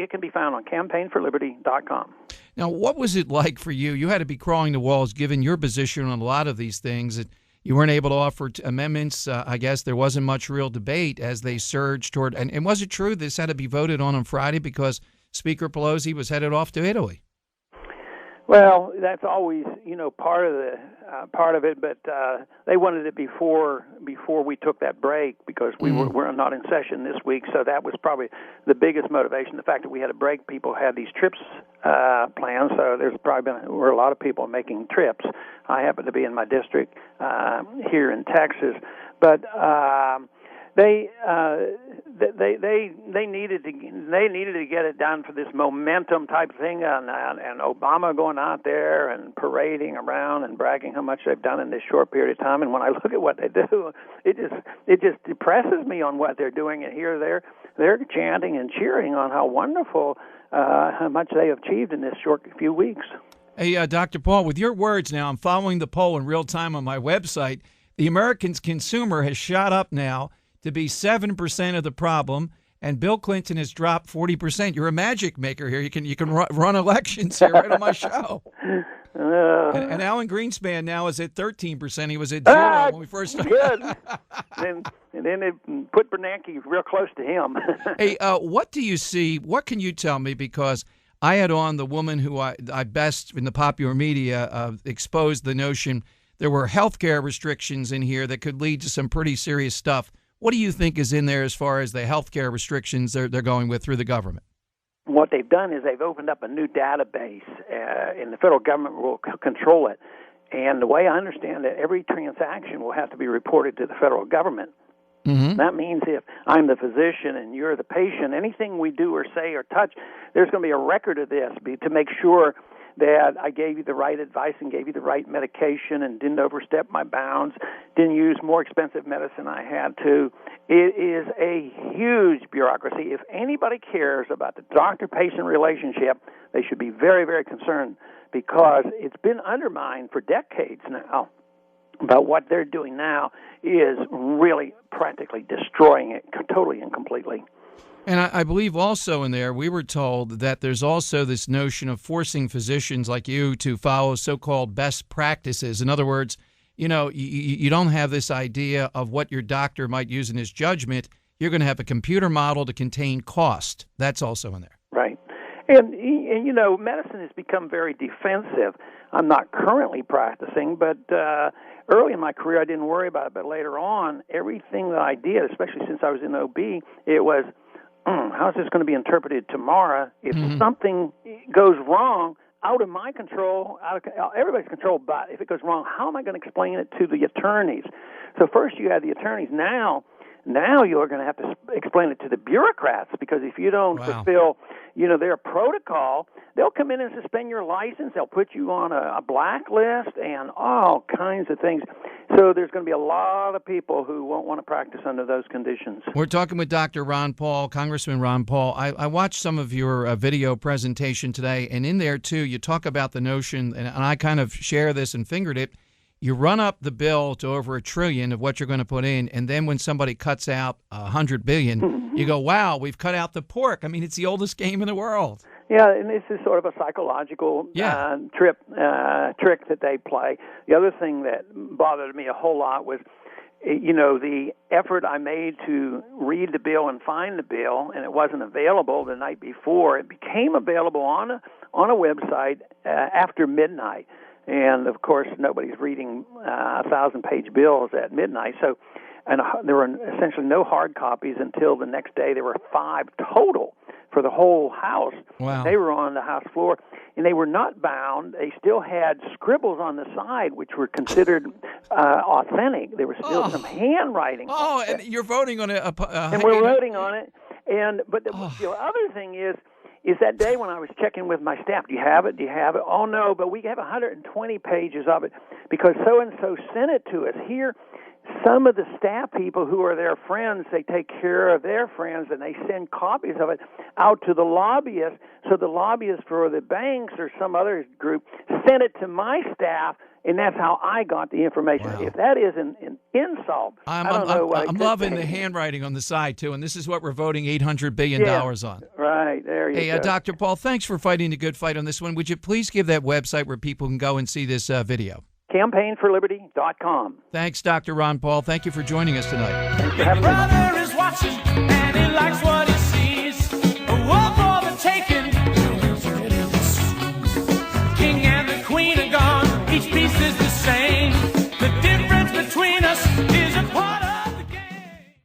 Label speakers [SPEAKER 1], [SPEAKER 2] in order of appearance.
[SPEAKER 1] It can be found on campaignforliberty.com.
[SPEAKER 2] Now, what was it like for you? You had to be crawling the walls, given your position on a lot of these things. You weren't able to offer amendments. I guess there wasn't much real debate as they surged toward. And was it true this had to be voted on Friday because Speaker Pelosi was headed off to Italy?
[SPEAKER 1] Well, that's always, part of it. But they wanted it before we took that break because we're not in session this week. So that was probably the biggest motivation. The fact that we had a break, people had these trips planned. So were a lot of people making trips. I happen to be in my district here in Texas, but they needed to get it done for this momentum type thing, and Obama going out there and parading around and bragging how much they've done in this short period of time. And when I look at what they do, it just depresses me on what they're doing. And here they're chanting and cheering on how wonderful, how much they have achieved in this short few weeks.
[SPEAKER 2] Hey, Dr. Paul, with your words now, I'm following the poll in real time on my website. The American consumer has shot up now to be 7% of the problem, and Bill Clinton has dropped 40%. You're a magic maker here. You can run elections here right on my show. And Alan Greenspan now is at 13%. He was at 0 when we first started.
[SPEAKER 1] Good. and then they put Bernanke real close to him.
[SPEAKER 2] Hey, what do you see? What can you tell me? Because I had on the woman who I best in the popular media exposed the notion there were health care restrictions in here that could lead to some pretty serious stuff. What do you think is in there as far as the health care restrictions they're going with through the government?
[SPEAKER 1] What they've done is they've opened up a new database, and the federal government will control it. And the way I understand it, every transaction will have to be reported to the federal government. Mm-hmm. That means if I'm the physician and you're the patient, anything we do or say or touch, there's going to be a record of this to make sure that I gave you the right advice and gave you the right medication and didn't overstep my bounds, didn't use more expensive medicine I had to. It is a huge bureaucracy. If anybody cares about the doctor-patient relationship, they should be very, very concerned because it's been undermined for decades now. But what they're doing now is really practically destroying it totally and completely.
[SPEAKER 2] And I believe also in there, we were told that there's also this notion of forcing physicians like you to follow so-called best practices. In other words, you don't have this idea of what your doctor might use in his judgment. You're going to have a computer model to contain cost. That's also in there.
[SPEAKER 1] Right. And medicine has become very defensive. I'm not currently practicing, but early in my career, I didn't worry about it. But later on, everything that I did, especially since I was in OB, it was, how is this going to be interpreted tomorrow? If something goes wrong, out of my control, out of everybody's control, but if it goes wrong, how am I going to explain it to the attorneys? So first you had the attorneys. Now you're going to have to explain it to the bureaucrats because if you don't fulfill, their protocol, they'll come in and suspend your license. They'll put you on a blacklist and all kinds of things. So there's going to be a lot of people who won't want to practice under those conditions.
[SPEAKER 2] We're talking with Dr. Ron Paul, Congressman Ron Paul. I watched some of your video presentation today, and in there, too, you talk about the notion, and I kind of share this and fingered it. You run up the bill to over $1 trillion of what you're going to put in, and then when somebody cuts out $100 billion, you go, wow, we've cut out the pork. I mean, it's the oldest game in the world.
[SPEAKER 1] Yeah, and this is sort of a psychological trick that they play. The other thing that bothered me a whole lot was, the effort I made to read the bill and find the bill, and it wasn't available the night before. It became available on a website after midnight. And, of course, nobody's reading 1,000-page bills at midnight. So, and there were essentially no hard copies until the next day. There were 5 total for the whole house.
[SPEAKER 2] Wow.
[SPEAKER 1] They were on the House floor, and they were not bound. They still had scribbles on the side, which were considered authentic. There was still some handwriting.
[SPEAKER 2] Oh, and you're voting on it.
[SPEAKER 1] And we're voting on it. But the other thing is that day when I was checking with my staff, do you have it? Oh, no, but we have 120 pages of it because so-and-so sent it to us. Here, some of the staff people who are their friends, they take care of their friends, and they send copies of it out to the lobbyists. So the lobbyists for the banks or some other group sent it to my staff, and that's how I got the information.
[SPEAKER 2] Wow.
[SPEAKER 1] If that is an insult, I don't know what
[SPEAKER 2] I'm loving the handwriting on the side, too, and this is what we're voting $800 billion on.
[SPEAKER 1] Right, there you go.
[SPEAKER 2] Hey, Dr. Paul, thanks for fighting the good fight on this one. Would you please give that website where people can go and see this video?
[SPEAKER 1] CampaignForLiberty.com.
[SPEAKER 2] Thanks, Dr. Ron Paul. Thank you for joining us tonight.
[SPEAKER 1] Thanks for having me.
[SPEAKER 3] Brother is watching, and he likes what